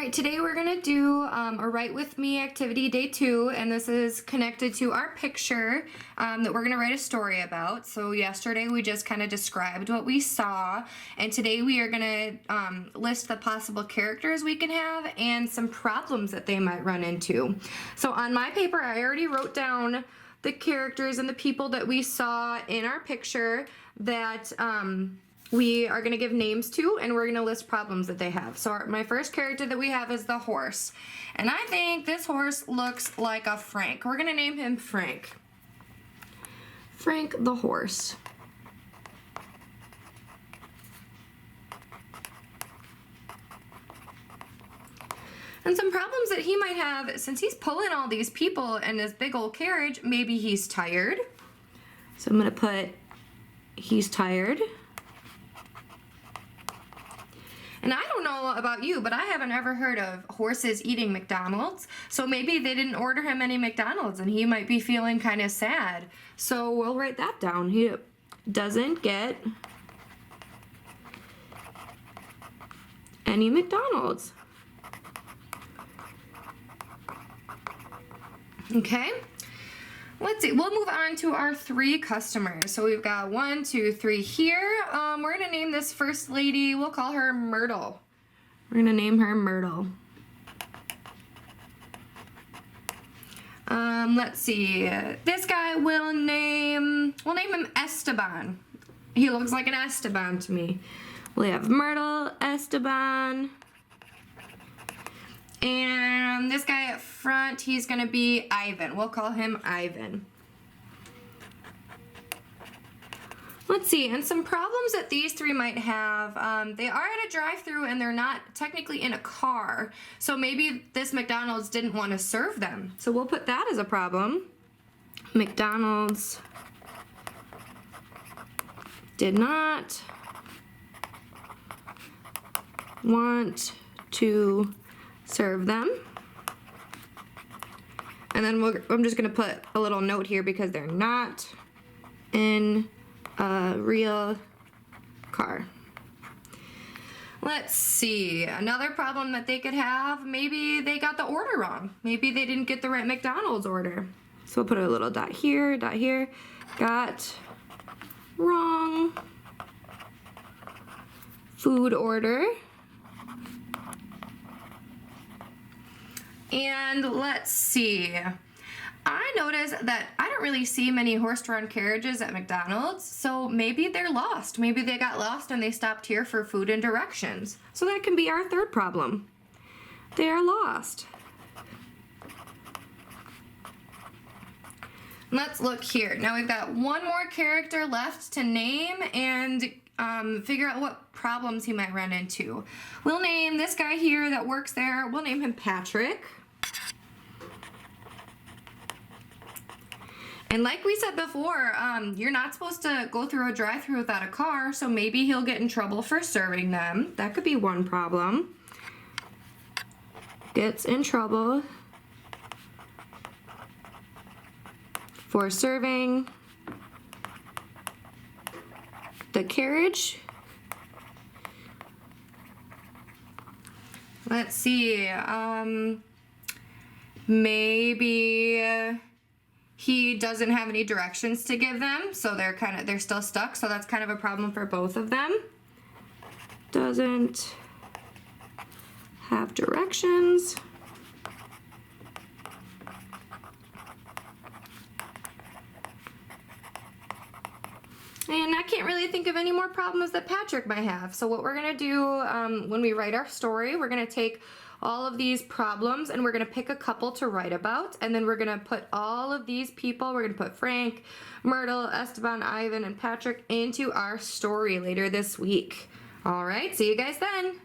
All right, today we're gonna do a Write With Me activity day 2, and this is connected to our picture that we're gonna write a story about. So yesterday we just kind of described what we saw, and today we are gonna list the possible characters we can have and some problems that they might run into. So on my paper, I already wrote down the characters and the people that we saw in our picture that we are going to give names to, and we're going to list problems that they have. So my first character that we have is the horse. And I think this horse looks like a Frank. We're going to name him Frank. Frank the horse. And some problems that he might have, since he's pulling all these people in this big old carriage, maybe he's tired. So I'm going to put he's tired. And I don't know about you, but I haven't ever heard of horses eating McDonald's. So maybe they didn't order him any McDonald's and he might be feeling kind of sad. So we'll write that down. He doesn't get any McDonald's. Okay. Let's see, we'll move on to our 3 customers. So we've got 1, 2, 3 here. We're gonna name this first lady, we'll call her Myrtle. We're gonna name her Myrtle. Let's see, this guy we'll name him Esteban. He looks like an Esteban to me. We have Myrtle, Esteban. And this guy up front, he's gonna be Ivan. We'll call him Ivan. Let's see, and some problems that these 3 might have, they are at a drive-thru and they're not technically in a car. So maybe this McDonald's didn't want to serve them. So we'll put that as a problem. McDonald's did not want to serve them. And then I'm just gonna put a little note here because they're not in a real car. Let's see, another problem that they could have, maybe they got the order wrong. Maybe they didn't get the right McDonald's order. So we'll put a little dot here, got wrong food order. And let's see, I noticed that I don't really see many horse-drawn carriages at McDonald's, so maybe they're lost. Maybe they got lost and they stopped here for food and directions. So that can be our 3rd problem. They are lost. Let's look here. Now we've got 1 more character left to name and figure out what problems he might run into. We'll name this guy here that works there, we'll name him Patrick. And like we said before, you're not supposed to go through a drive-thru without a car, so maybe he'll get in trouble for serving them. That could be one problem. Gets in trouble for serving the carriage. Let's see, maybe he doesn't have any directions to give them, so they're still stuck, so that's kind of a problem for both of them. Doesn't have directions. And I can't really think of any more problems that Patrick might have. So what we're gonna do when we write our story, we're gonna take all of these problems and we're gonna pick a couple to write about, and then we're gonna put all of these people, we're gonna put Frank, Myrtle, Esteban, Ivan, and Patrick into our story later this week. All right, see you guys then.